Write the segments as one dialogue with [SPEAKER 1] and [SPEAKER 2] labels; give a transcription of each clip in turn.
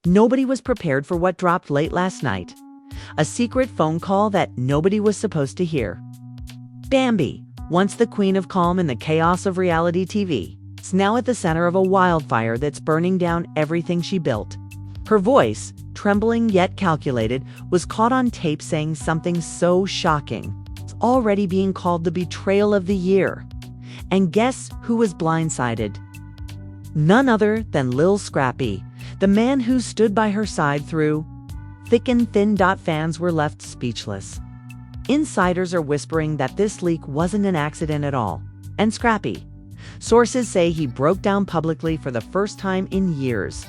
[SPEAKER 1] Nobody was prepared for what dropped late last night. A secret phone call that nobody was supposed to hear. Bambi, once the queen of calm in the chaos of reality TV, is now at the center of a wildfire that's burning down everything she built. Her voice, trembling yet calculated, was caught on tape saying something so shocking. It's already being called the betrayal of the year. And guess who was blindsided? None other than Lil Scrappy, the man who stood by her side through thick and thin. Fans were left speechless. Insiders are whispering that this leak wasn't an accident at all. And Scrappy, sources say he broke down publicly for the first time in years.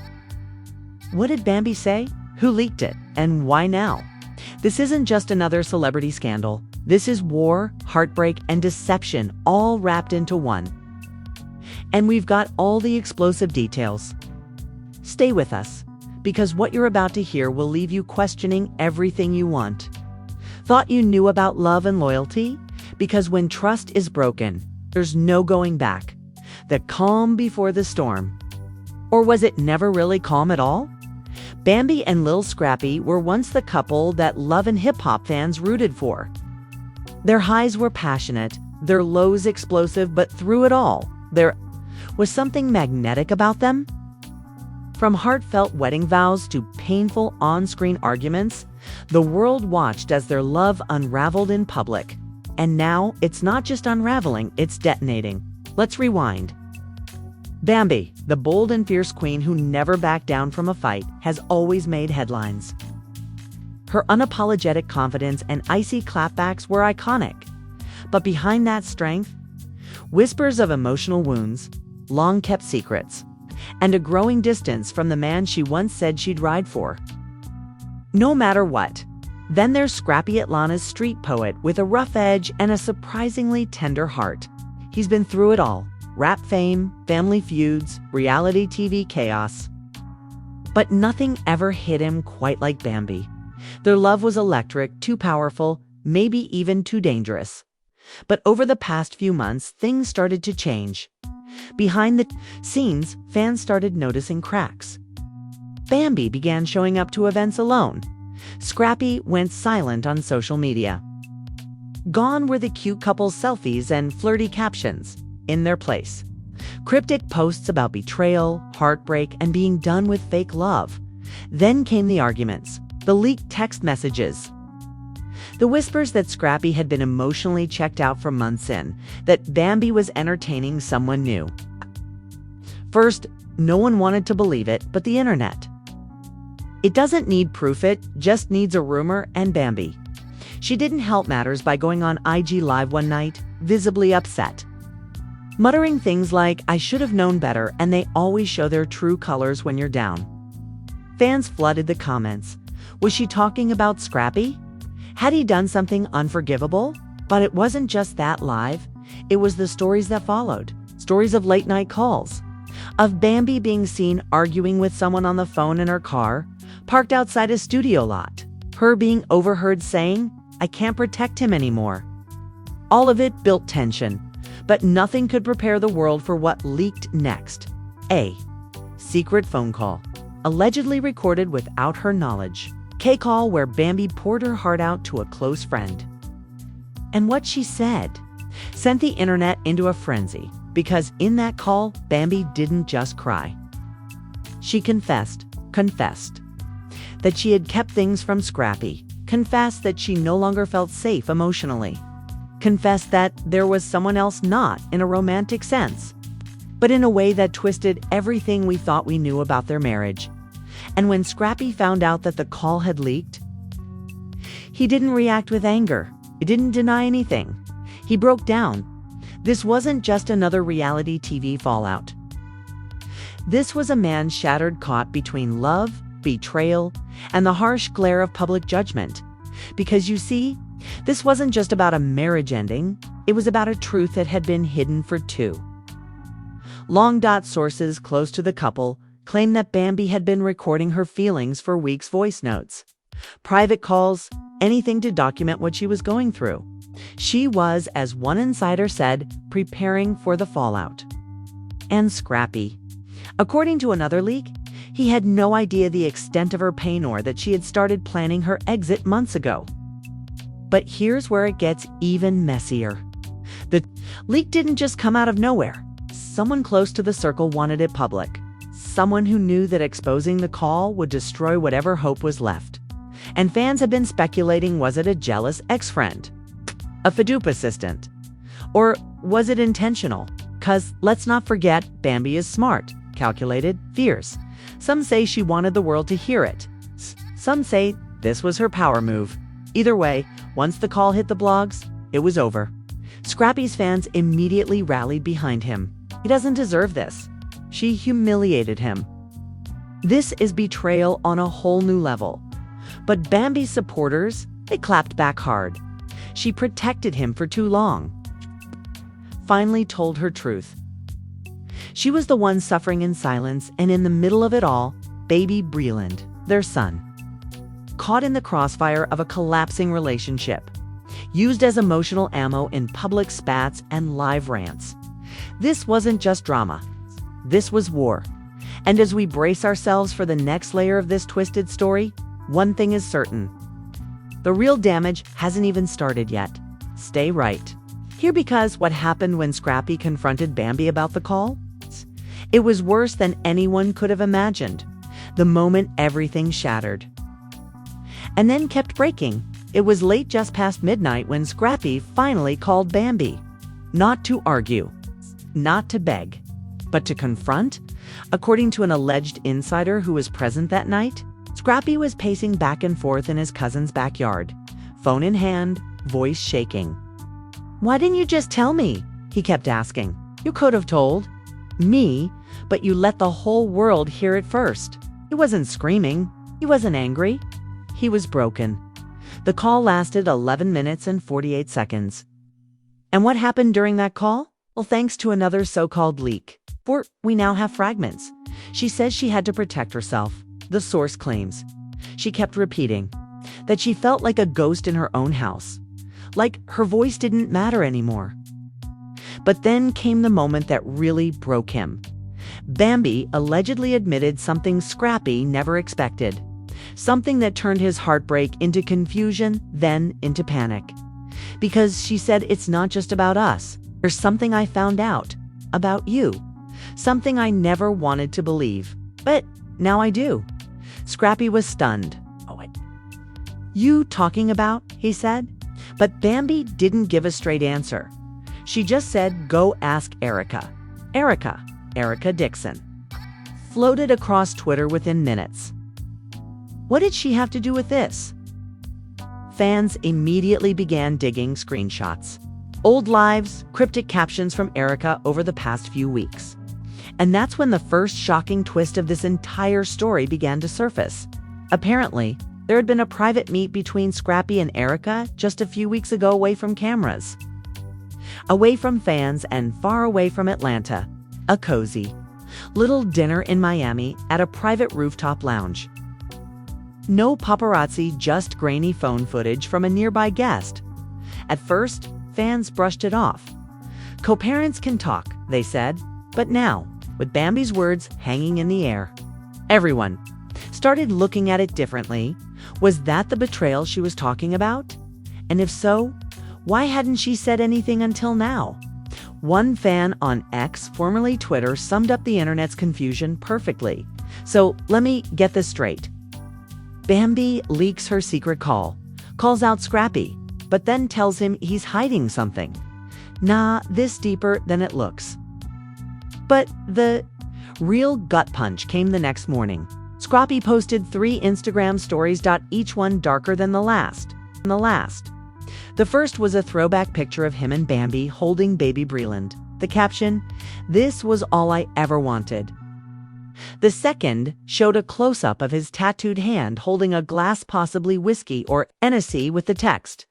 [SPEAKER 1] What did Bambi say? Who leaked it? And why now? This isn't just another celebrity scandal. This is war, heartbreak, and deception all wrapped into one. And we've got all the explosive details. Stay with us, because what you're about to hear will leave you questioning everything you want. Thought you knew about love and loyalty? Because when trust is broken, there's no going back. The calm before the storm. Or was it never really calm at all? Bambi and Lil Scrappy were once the couple that love and hip-hop fans rooted for. Their highs were passionate, their lows explosive, but through it all, there was something magnetic about them. From heartfelt wedding vows to painful on-screen arguments, the world watched as their love unraveled in public. And now, it's not just unraveling, it's detonating. Let's rewind. Bambi, the bold and fierce queen who never backed down from a fight, has always made headlines. Her unapologetic confidence and icy clapbacks were iconic. But behind that strength, whispers of emotional wounds, long-kept secrets, and a growing distance from the man she once said she'd ride for. No matter what. Then there's Scrappy, Atlanta's street poet with a rough edge and a surprisingly tender heart. He's been through it all. Rap fame, family feuds, reality TV chaos. But nothing ever hit him quite like Bambi. Their love was electric, too powerful, maybe even too dangerous. But over the past few months, things started to change. Behind the scenes, fans started noticing cracks. Bambi began showing up to events alone. Scrappy went silent on social media. Gone were the cute couple's selfies and flirty captions. In their place, cryptic posts about betrayal, heartbreak, and being done with fake love. Then came the arguments, the leaked text messages. The whispers that Scrappy had been emotionally checked out for months in, that Bambi was entertaining someone new. First, no one wanted to believe it, but the internet. It doesn't need proof, it just needs a rumor, and Bambi. She didn't help matters by going on IG Live one night, visibly upset. Muttering things like, "I should have known better," and they always show their true colors when you're down. Fans flooded the comments. Was she talking about Scrappy? Had he done something unforgivable? But it wasn't just that live. It was the stories that followed. Stories of late-night calls. Of Bambi being seen arguing with someone on the phone in her car, parked outside a studio lot. Her being overheard saying, "I can't protect him anymore." All of it built tension. But nothing could prepare the world for what leaked next. A secret phone call, allegedly recorded without her knowledge. K-call where Bambi poured her heart out to a close friend. And what she said sent the internet into a frenzy, because in that call, Bambi didn't just cry. She confessed that she had kept things from Scrappy, confessed that she no longer felt safe emotionally, confessed that there was someone else, not in a romantic sense, but in a way that twisted everything we thought we knew about their marriage. And when Scrappy found out that the call had leaked, he didn't react with anger. He didn't deny anything. He broke down. This wasn't just another reality TV fallout. This was a man shattered, caught between love, betrayal, and the harsh glare of public judgment. Because you see, this wasn't just about a marriage ending, it was about a truth that had been hidden for two. Long sources close to the couple claim that Bambi had been recording her feelings for weeks, voice notes, private calls, anything to document what she was going through. She was, as one insider said, preparing for the fallout. And Scrappy. According to another leak, He had no idea the extent of her pain or that she had started planning her exit months ago. But here's where it gets even messier. The leak didn't just come out of nowhere. Someone close to the circle wanted it public. Someone who knew that exposing the call would destroy whatever hope was left. And fans have been speculating, was it a jealous ex-friend? A Fadoop assistant? Or was it intentional? 'Cause let's not forget, Bambi is smart, calculated, fierce. Some say she wanted the world to hear it. Some say this was her power move. Either way, once the call hit the blogs, it was over. Scrappy's fans immediately rallied behind him. He doesn't deserve this. She humiliated him. This is betrayal on a whole new level. But Bambi's supporters, they clapped back hard. She protected him for too long. Finally told her truth. She was the one suffering in silence, and in the middle of it all, baby Breland, their son. Caught in the crossfire of a collapsing relationship. Used as emotional ammo in public spats and live rants. This wasn't just drama. This was war. And as we brace ourselves for the next layer of this twisted story, one thing is certain. The real damage hasn't even started yet. Stay right. Here, because what happened when Scrappy confronted Bambi about the call? It was worse than anyone could have imagined. The moment everything shattered. And then kept breaking. It was late, just past midnight, when Scrappy finally called Bambi. Not to argue. Not to beg. But to confront? According to an alleged insider who was present that night, Scrappy was pacing back and forth in his cousin's backyard. Phone in hand, voice shaking. "Why didn't you just tell me?" he kept asking. "You could have told me, but you let the whole world hear it first." He wasn't screaming. He wasn't angry. He was broken. The call lasted 11 minutes and 48 seconds. And what happened during that call? Well, thanks to another so-called leak. For we now have fragments. She says she had to protect herself. The source claims. She kept repeating that she felt like a ghost in her own house. Like her voice didn't matter anymore. But then came the moment that really broke him. Bambi allegedly admitted something Scrappy never expected. Something that turned his heartbreak into confusion, then into panic. Because she said, "It's not just about us. There's something I found out about you. Something I never wanted to believe. But now I do." Scrappy was stunned. "You talking about?" he said. But Bambi didn't give a straight answer. She just said, "Go ask Erica." Erica Dixon. Floated across Twitter within minutes. What did she have to do with this? Fans immediately began digging screenshots. Old lives, cryptic captions from Erica over the past few weeks. And that's when the first shocking twist of this entire story began to surface. Apparently, there had been a private meet between Scrappy and Erica just a few weeks ago, away from cameras. Away from fans and far away from Atlanta. A cozy little dinner in Miami at a private rooftop lounge. No paparazzi, just grainy phone footage from a nearby guest. At first, fans brushed it off. Co-parents can talk, they said. But now, with Bambi's words hanging in the air, everyone started looking at it differently. Was that the betrayal she was talking about? And if so, why hadn't she said anything until now? One fan on X, formerly Twitter, summed up the internet's confusion perfectly. So let me get this straight. Bambi leaks her secret call, calls out Scrappy, but then tells him he's hiding something. Nah, this deeper than it looks. But the real gut punch came the next morning. Scrappy posted 3 Instagram stories, each one darker than the last. The first was a throwback picture of him and Bambi holding baby Breland. The caption, "This was all I ever wanted." The second showed a close-up of his tattooed hand holding a glass, possibly whiskey or Hennessy, with the text,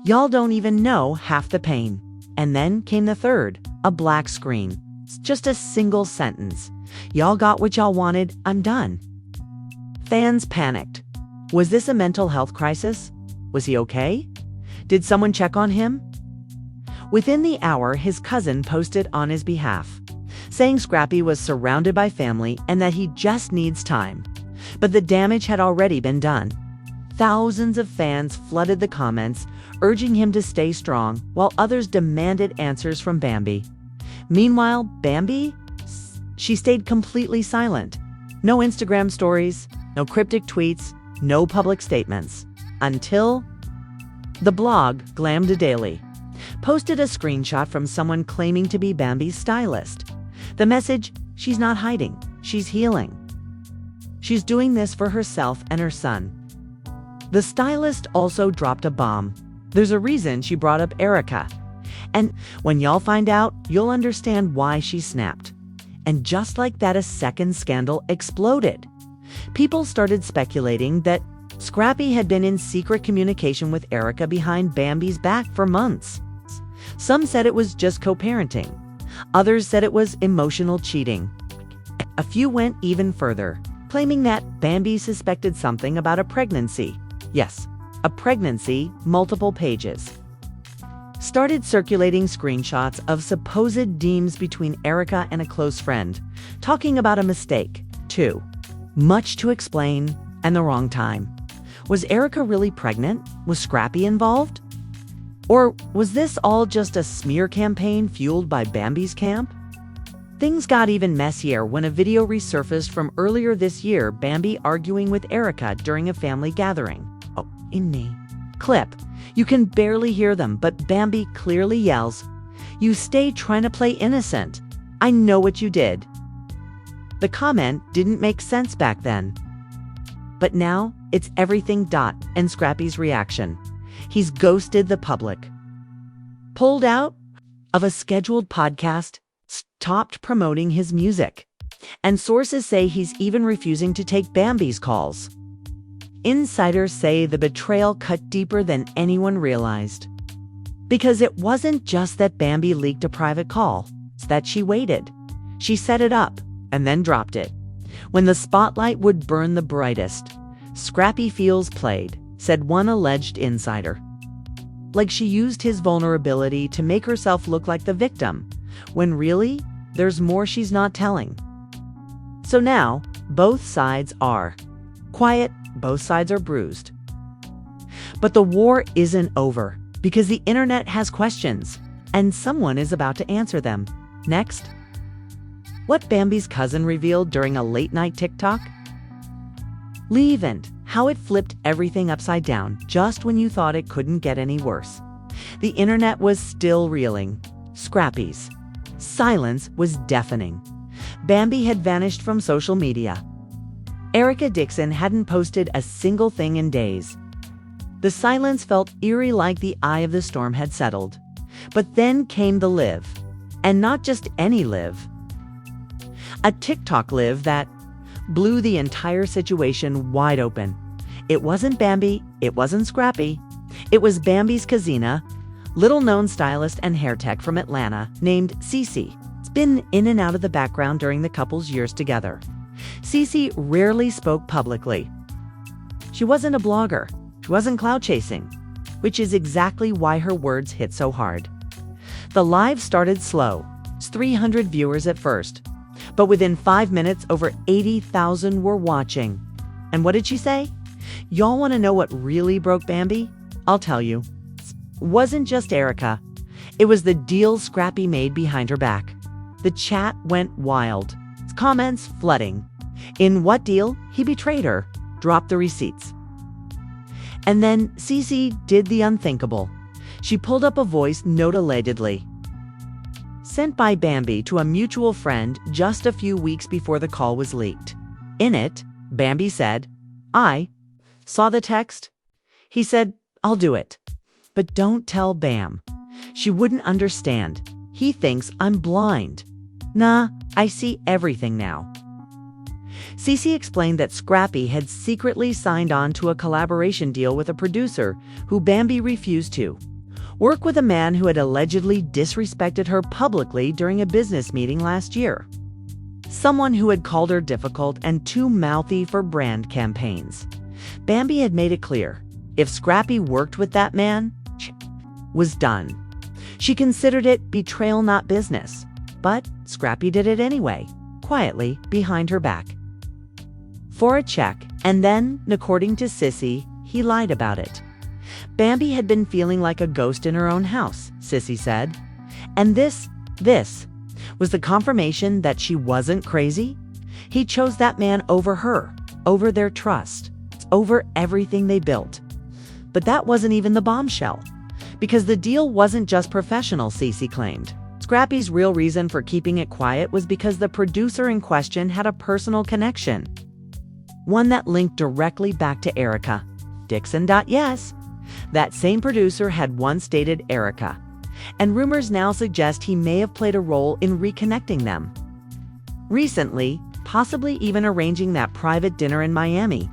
[SPEAKER 1] "Y'all don't even know half the pain." And then came the third, a black screen. Just a single sentence. "Y'all got what y'all wanted, I'm done." Fans panicked. Was this a mental health crisis? Was he okay? Did someone check on him? Within the hour, his cousin posted on his behalf. saying Scrappy was surrounded by family and that he just needs time. But the damage had already been done. Thousands of fans flooded the comments, urging him to stay strong, while others demanded answers from Bambi. Meanwhile, Bambi? She stayed completely silent. No Instagram stories, no cryptic tweets, no public statements. Until the blog Glamda Daily posted a screenshot from someone claiming to be Bambi's stylist. The message: she's not hiding, she's healing. She's doing this for herself and her son. The stylist also dropped a bomb. There's a reason she brought up Erica. And when y'all find out, you'll understand why she snapped. And just like that, a second scandal exploded. People started speculating that Scrappy had been in secret communication with Erica behind Bambi's back for months. Some said it was just co-parenting. Others said it was emotional cheating. A few went even further, claiming that Bambi suspected something about a pregnancy. Yes, a pregnancy, multiple pages. Started circulating screenshots of supposed DMs between Erica and a close friend, talking about a mistake, too. Much to explain, and the wrong time. Was Erica really pregnant? Was Scrappy involved? Or was this all just a smear campaign fueled by Bambi's camp? Things got even messier when a video resurfaced from earlier this year, Bambi arguing with Erica during a family gathering. Oh, in the clip, you can barely hear them, but Bambi clearly yells, "You stay trying to play innocent. I know what you did." The comment didn't make sense back then. But now, it's everything. And Scrappy's reaction. He's ghosted the public. Pulled out of a scheduled podcast, stopped promoting his music. And sources say he's even refusing to take Bambi's calls. Insiders say the betrayal cut deeper than anyone realized. Because it wasn't just that Bambi leaked a private call, it's that she waited. She set it up and then dropped it. When the spotlight would burn the brightest, Scrappy feels played, said one alleged insider. Like she used his vulnerability to make herself look like the victim, when really, there's more she's not telling. So now, both sides are quiet, both sides are bruised. But the war isn't over, because the internet has questions, and someone is about to answer them. Next, what Bambi's cousin revealed during a late-night TikTok? Leave and how it flipped everything upside down just when you thought it couldn't get any worse. The internet was still reeling. Scrappy's silence was deafening. Bambi had vanished from social media. Erica Dixon hadn't posted a single thing in days. The silence felt eerie, like the eye of the storm had settled. But then came the live. And not just any live. A TikTok live that blew the entire situation wide open. It wasn't Bambi, it wasn't Scrappy. It was Bambi's Kazina, little-known stylist and hair tech from Atlanta named Cece. It's been in and out of the background during the couple's years together. Cece rarely spoke publicly. She wasn't a blogger. She wasn't clout chasing, which is exactly why her words hit so hard. The live started slow. It's 300 viewers at first. But within 5 minutes, over 80,000 were watching. And what did she say? Y'all want to know what really broke Bambi? I'll tell you. It wasn't just Erica. It was the deal Scrappy made behind her back. The chat went wild. Comments flooding. In what deal? He betrayed her. Dropped the receipts. And then Cece did the unthinkable. She pulled up a voice note allegedly sent by Bambi to a mutual friend just a few weeks before the call was leaked. In it, Bambi said, "I saw the text." He said, "I'll do it. But don't tell Bam. She wouldn't understand. He thinks I'm blind. Nah, I see everything now." Cece explained that Scrappy had secretly signed on to a collaboration deal with a producer who Bambi refused to. Work with a man who had allegedly disrespected her publicly during a business meeting last year. Someone who had called her difficult and too mouthy for brand campaigns. Bambi had made it clear, if Scrappy worked with that man, was done. She considered it betrayal, not business. But Scrappy did it anyway, quietly behind her back. For a check, and then, according to Sissy, he lied about it. Bambi had been feeling like a ghost in her own house, Sissy said. And this was the confirmation that she wasn't crazy. He chose that man over her, over their trust, over everything they built. But that wasn't even the bombshell, because the deal wasn't just professional, Cece claimed. Scrappy's real reason for keeping it quiet was because the producer in question had a personal connection, one that linked directly back to Erica. Dixon. Yes, that same producer had once dated Erica, and rumors now suggest he may have played a role in reconnecting them. Recently, possibly even arranging that private dinner in Miami.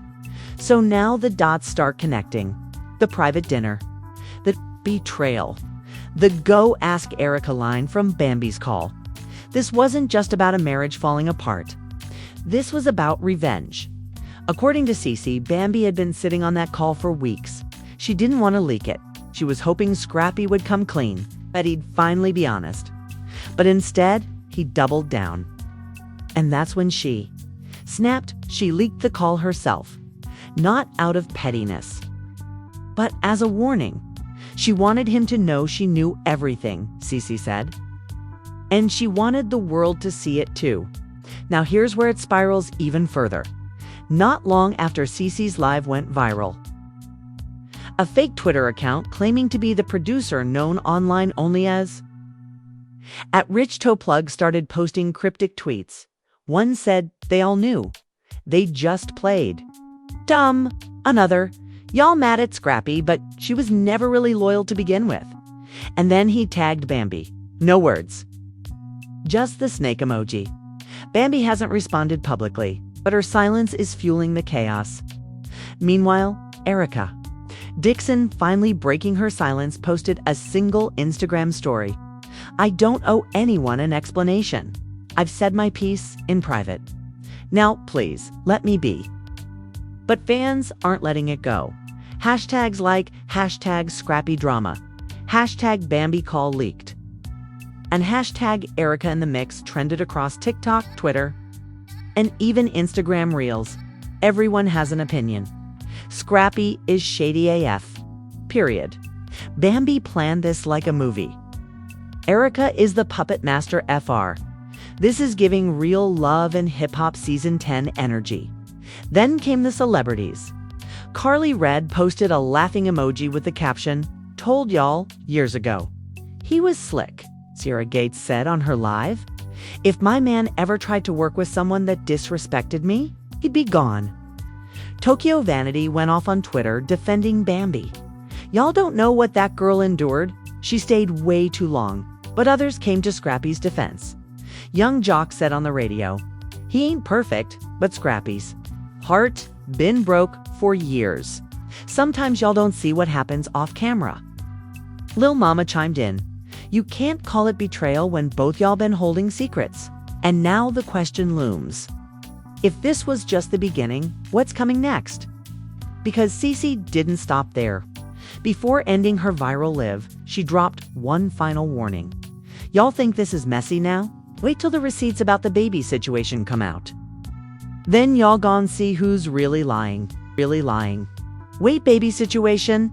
[SPEAKER 1] So now the dots start connecting. The private dinner, the betrayal, the "go ask Erica" line from Bambi's call. This wasn't just about a marriage falling apart. This was about revenge. According to Cece, Bambi had been sitting on that call for weeks. She didn't want to leak it. She was hoping Scrappy would come clean, that he'd finally be honest. But instead, he doubled down. And that's when she snapped. She leaked the call herself, not out of pettiness, but as a warning. She wanted him to know she knew everything, Cece said. And she wanted the world to see it too. Now here's where it spirals even further. Not long after Cece's live went viral, a fake Twitter account claiming to be the producer, known online only as @RichToePlug, started posting cryptic tweets. One said they all knew. They just played dumb. Another, y'all mad at Scrappy, but she was never really loyal to begin with. And then he tagged Bambi. No words, just the snake emoji. Bambi hasn't responded publicly, but her silence is fueling the chaos. Meanwhile, Erica Dixon, finally breaking her silence, posted a single Instagram story. "I don't owe anyone an explanation. I've said my piece in private. Now, please, let me be." But fans aren't letting it go. Hashtags like #ScrappyDrama, #BambiCallLeaked, and #Erica in the Mix trended across TikTok, Twitter, and even Instagram Reels. Everyone has an opinion. Scrappy is shady AF. Period. Bambi planned this like a movie. Erica is the puppet master FR. This is giving real love and hip-hop season 10 energy. Then came the celebrities. Carly Red posted a laughing emoji with the caption, "Told y'all years ago." He was slick, Sierra Gates said on her live. "If my man ever tried to work with someone that disrespected me, he'd be gone." Tokyo Vanity went off on Twitter defending Bambi. "Y'all don't know what that girl endured. She stayed way too long." But others came to Scrappy's defense. Young Jock said on the radio, "He ain't perfect, but Scrappy's heart been broke for years. Sometimes y'all don't see what happens off camera." Lil Mama chimed in, "You can't call it betrayal when both y'all been holding secrets." And now the question looms. If this was just the beginning, what's coming next? Because Cece didn't stop there. Before ending her viral live, she dropped one final warning. "Y'all think this is messy now? Wait till the receipts about the baby situation come out. Then y'all gon' see who's really lying. Really lying." "Wait, baby situation?"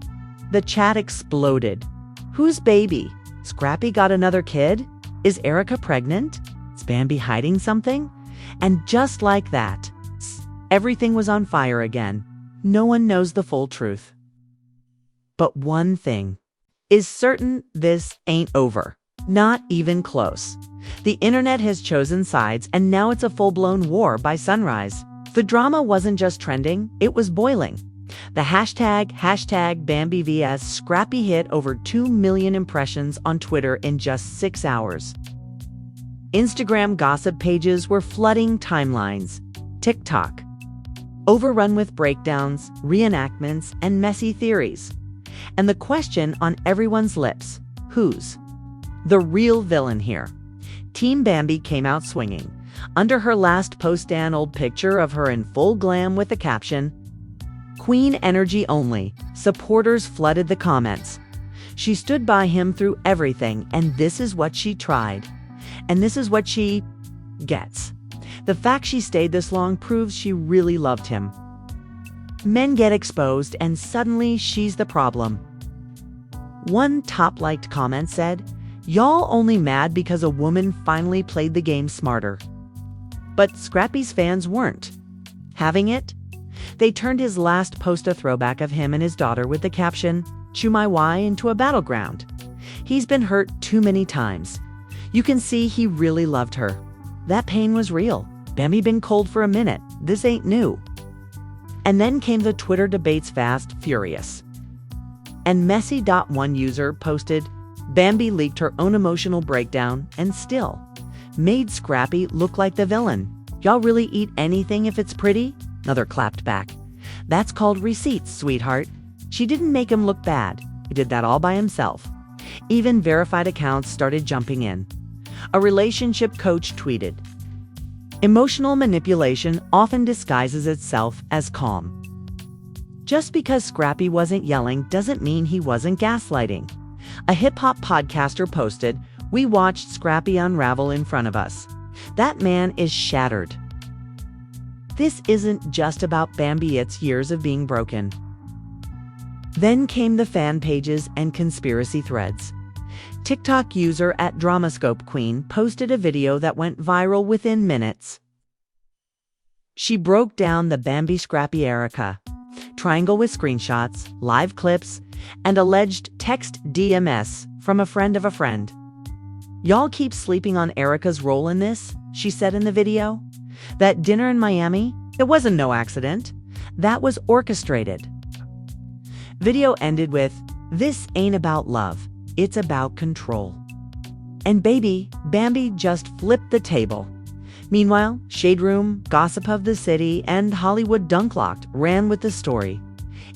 [SPEAKER 1] The chat exploded. Whose baby? Scrappy got another kid? Is Erica pregnant? Is Bambi hiding something? And just like that, everything was on fire again. No one knows the full truth. But one thing is certain: this ain't over. Not even close. The internet has chosen sides, and now it's a full-blown war by sunrise. The drama wasn't just trending, it was boiling. The hashtag #BambiVS Scrappy hit over 2 million impressions on Twitter in just 6 hours. Instagram gossip pages were flooding timelines. TikTok overrun with breakdowns, reenactments, and messy theories. And the question on everyone's lips: who's the real villain here? Team Bambi came out swinging. Under her last post, an old picture of her in full glam with the caption, "Queen energy only." Supporters flooded the comments. She stood by him through everything, and this is what she tried. And this is what she gets. The fact she stayed this long proves she really loved him. Men get exposed and suddenly she's the problem. One top-liked comment said, "Y'all only mad because a woman finally played the game smarter." But Scrappy's fans weren't having it. They turned his last post a throwback of him and his daughter with the caption, "Chew my Y," into a battleground. He's been hurt too many times. You can see he really loved her. That pain was real. Bambi been cold for a minute. This ain't new. And then came the Twitter debates fast, furious. And Messy.one user posted, "Bambi leaked her own emotional breakdown and still made Scrappy look like the villain. Y'all really eat anything if it's pretty?" Another clapped back. "That's called receipts, sweetheart. She didn't make him look bad. He did that all by himself." Even verified accounts started jumping in. A relationship coach tweeted, "Emotional manipulation often disguises itself as calm." Just because Scrappy wasn't yelling doesn't mean he wasn't gaslighting. A hip-hop podcaster posted, "We watched Scrappy unravel in front of us. That man is shattered." This isn't just about Bambi, it's years of being broken. Then came the fan pages and conspiracy threads. TikTok user @DramascopeQueen posted a video that went viral within minutes. She broke down the Bambi Scrappy Erica triangle with screenshots, live clips, and alleged text DMS from a friend of a friend. "Y'all keep sleeping on Erica's role in this," she said in the video. "That dinner in Miami, it wasn't no accident. That was orchestrated." Video ended with, "This ain't about love. It's about control." And baby, Bambi just flipped the table. Meanwhile, Shade Room, Gossip of the City, and Hollywood Dunklocked ran with the story,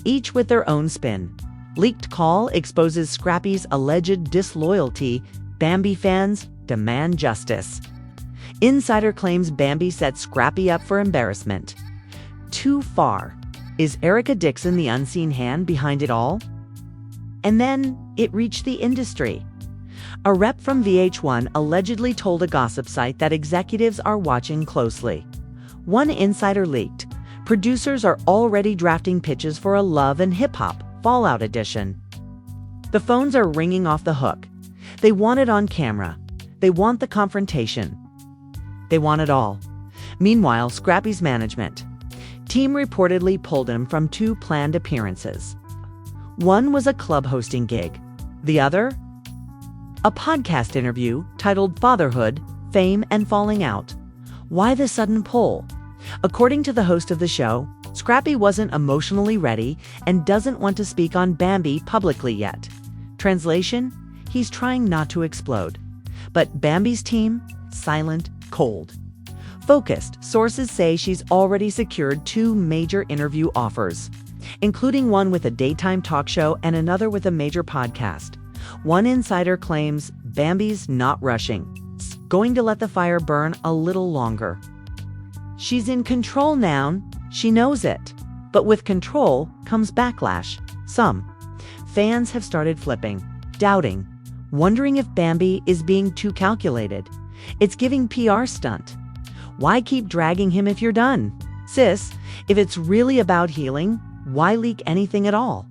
[SPEAKER 1] each with their own spin. Leaked call exposes Scrappy's alleged disloyalty. Bambi fans demand justice. Insider claims Bambi set Scrappy up for embarrassment. Too far. Is Erica Dixon the unseen hand behind it all? And then it reached the industry. A rep from VH1 allegedly told a gossip site that executives are watching closely. One insider leaked, producers are already drafting pitches for a Love and Hip Hop Fallout edition. The phones are ringing off the hook. They want it on camera. They want the confrontation. They want it all. Meanwhile, Scrappy's management team reportedly pulled him from 2 planned appearances. One was a club hosting gig. The other? A podcast interview titled Fatherhood, Fame, and Falling Out. Why the sudden pull? According to the host of the show, Scrappy wasn't emotionally ready and doesn't want to speak on Bambi publicly yet. Translation? He's trying not to explode. But Bambi's team? Silent, cold. Focused, sources say she's already secured 2 major interview offers, including one with a daytime talk show and another with a major podcast. One insider claims Bambi's not rushing, going to let the fire burn a little longer. She's in control now, she knows it. But with control comes backlash. Some fans have started flipping, doubting, wondering if Bambi is being too calculated. It's giving PR stunt. Why keep dragging him if you're done? Sis, if it's really about healing, why leak anything at all?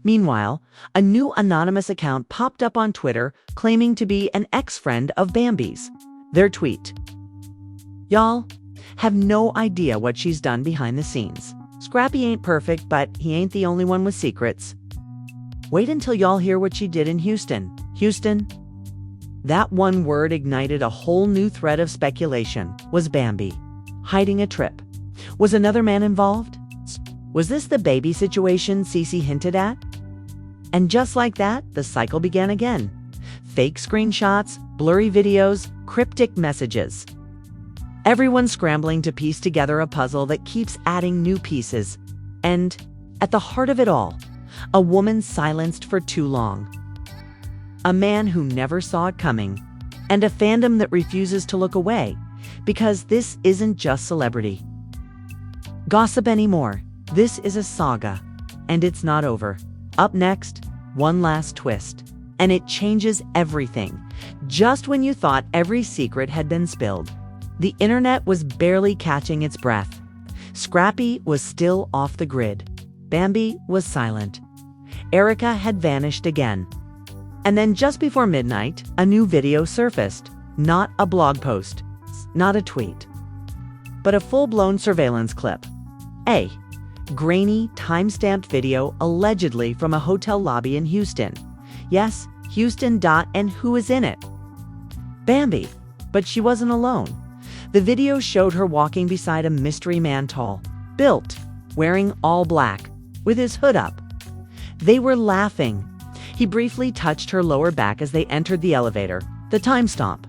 [SPEAKER 1] Meanwhile, a new anonymous account popped up on Twitter claiming to be an ex-friend of Bambi's. Their tweet: "Y'all have no idea what she's done behind the scenes. Scrappy ain't perfect, but he ain't the only one with secrets. Wait until y'all hear what she did in Houston. Houston." That one word ignited a whole new thread of speculation. Was Bambi hiding a trip? Was another man involved? Was this the baby situation Cece hinted at? And just like that, the cycle began again. Fake screenshots, blurry videos, cryptic messages. Everyone scrambling to piece together a puzzle that keeps adding new pieces. And at the heart of it all, a woman silenced for too long. A man who never saw it coming. And a fandom that refuses to look away, because this isn't just celebrity gossip anymore. This is a saga, and it's not over. Up next, one last twist. And it changes everything. Just when you thought every secret had been spilled, the internet was barely catching its breath. Scrappy was still off the grid. Bambi was silent. Erica had vanished again. And then just before midnight, a new video surfaced. Not a blog post, not a tweet, but a full-blown surveillance clip. A grainy, time-stamped video allegedly from a hotel lobby in Houston. Yes, Houston. And who is in it? Bambi. But she wasn't alone. The video showed her walking beside a mystery man, tall, built, wearing all black, with his hood up. They were laughing. He briefly touched her lower back as they entered the elevator. The timestamp.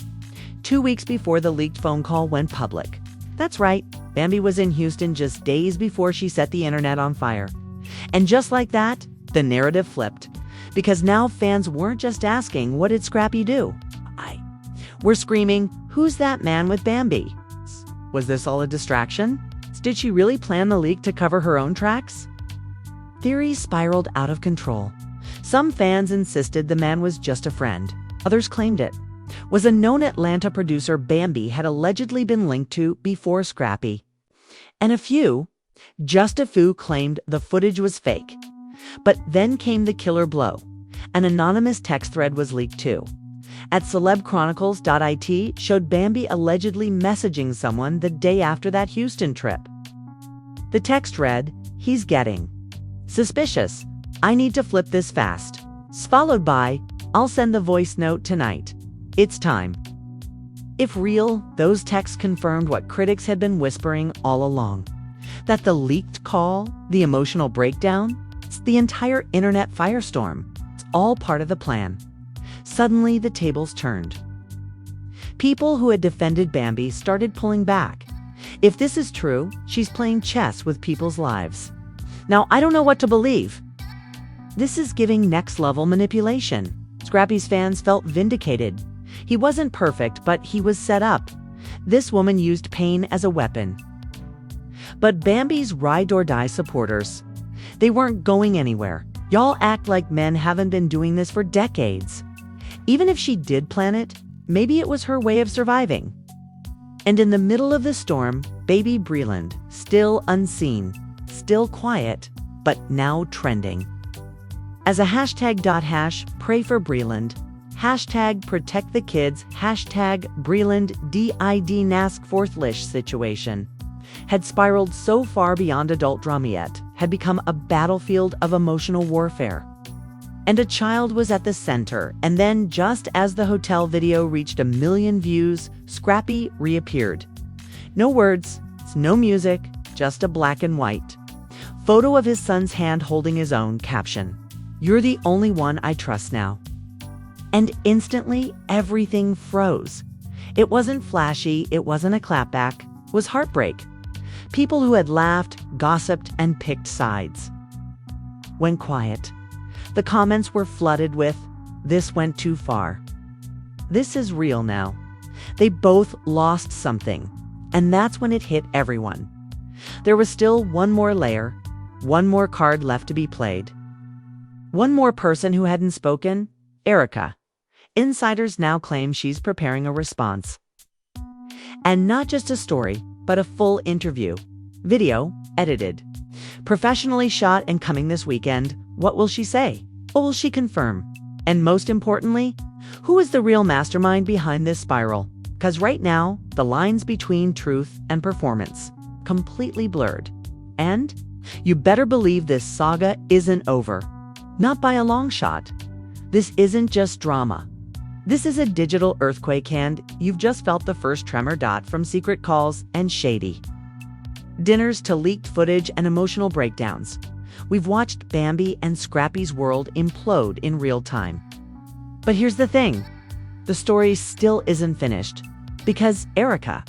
[SPEAKER 1] 2 weeks before the leaked phone call went public. That's right, Bambi was in Houston just days before she set the internet on fire. And just like that, the narrative flipped. Because now fans weren't just asking, what did Scrappy do? We're screaming, who's that man with Bambi? Was this all a distraction? Did she really plan the leak to cover her own tracks? Theories spiraled out of control. Some fans insisted the man was just a friend. Others claimed it was a known Atlanta producer Bambi had allegedly been linked to before Scrappy. And a few claimed the footage was fake. But then came the killer blow. An anonymous text thread was leaked too. At celebchronicles.it showed Bambi allegedly messaging someone the day after that Houston trip. The text read, "He's getting suspicious. I need to flip this fast." Followed by, "I'll send the voice note tonight. It's time." If real, those texts confirmed what critics had been whispering all along. That the leaked call, the emotional breakdown, it's the entire internet firestorm. It's all part of the plan. Suddenly, the tables turned. People who had defended Bambi started pulling back. If this is true, she's playing chess with people's lives. Now, I don't know what to believe. This is giving next-level manipulation. Scrappy's fans felt vindicated. He wasn't perfect, but he was set up. This woman used pain as a weapon. But Bambi's ride-or-die supporters, they weren't going anywhere. Y'all act like men haven't been doing this for decades. Even if she did plan it, maybe it was her way of surviving. And in the middle of the storm, baby Breland, still unseen, still quiet, but now trending. As a hashtag pray for Breland, hashtag protect the kids, hashtag Breland DID Nask Forthlish situation had spiraled so far beyond adult drama yet, had become a battlefield of emotional warfare. And a child was at the center, and then just as the hotel video reached 1 million views, Scrappy reappeared. No words, no music, just a black and white photo of his son's hand holding his own, caption, "You're the only one I trust now." And instantly, everything froze. It wasn't flashy, it wasn't a clapback, it was heartbreak. People who had laughed, gossiped, and picked sides went quiet. The comments were flooded with, "This went too far. This is real now." They both lost something, and that's when it hit everyone. There was still one more layer, one more card left to be played. One more person who hadn't spoken, Erica. Insiders now claim she's preparing a response. And not just a story, but a full interview. Video, edited, professionally shot and coming this weekend. What will she say? What will she confirm? And most importantly, who is the real mastermind behind this spiral? Because right now, the lines between truth and performance completely blurred. And you better believe this saga isn't over. Not by a long shot. This isn't just drama. This is a digital earthquake, and you've just felt the first tremor. From secret calls and shady dinners to leaked footage and emotional breakdowns, we've watched Bambi and Scrappy's world implode in real time. But here's the thing. The story still isn't finished. Because Erica,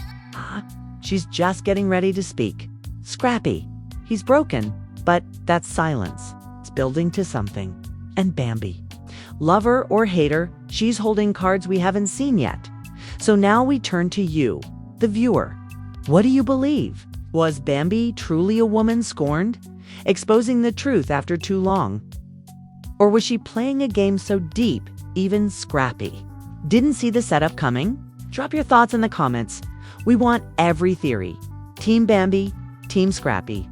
[SPEAKER 1] she's just getting ready to speak. Scrappy, he's broken, but that silence, it's building to something. And Bambi, lover or hater, she's holding cards we haven't seen yet. So now we turn to you, the viewer. What do you believe? Was Bambi truly a woman scorned, exposing the truth after too long? Or was she playing a game so deep even Scrappy. Didn't see the setup coming? Drop your thoughts in the comments. We want every theory. Team Bambi, Team Scrappy,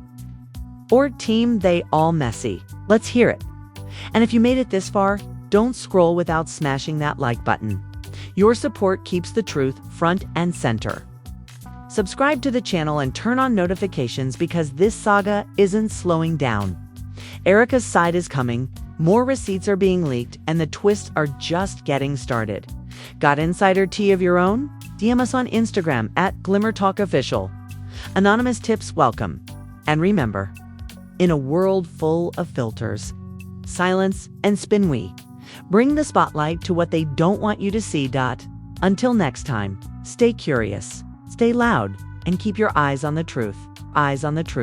[SPEAKER 1] or Team They All Messy. Let's hear it. And if you made it this far, don't scroll without smashing that like button. Your support keeps the truth front and center. Subscribe to the channel and turn on notifications because this saga isn't slowing down. Erica's side is coming, more receipts are being leaked, and the twists are just getting started. Got insider tea of your own? DM us on Instagram @GlimmerTalkOfficial. Anonymous tips welcome. And remember, in a world full of filters, silence, and spin, bring the spotlight to what they don't want you to see. Until next time, stay curious, stay loud, and keep your eyes on the truth. Eyes on the truth.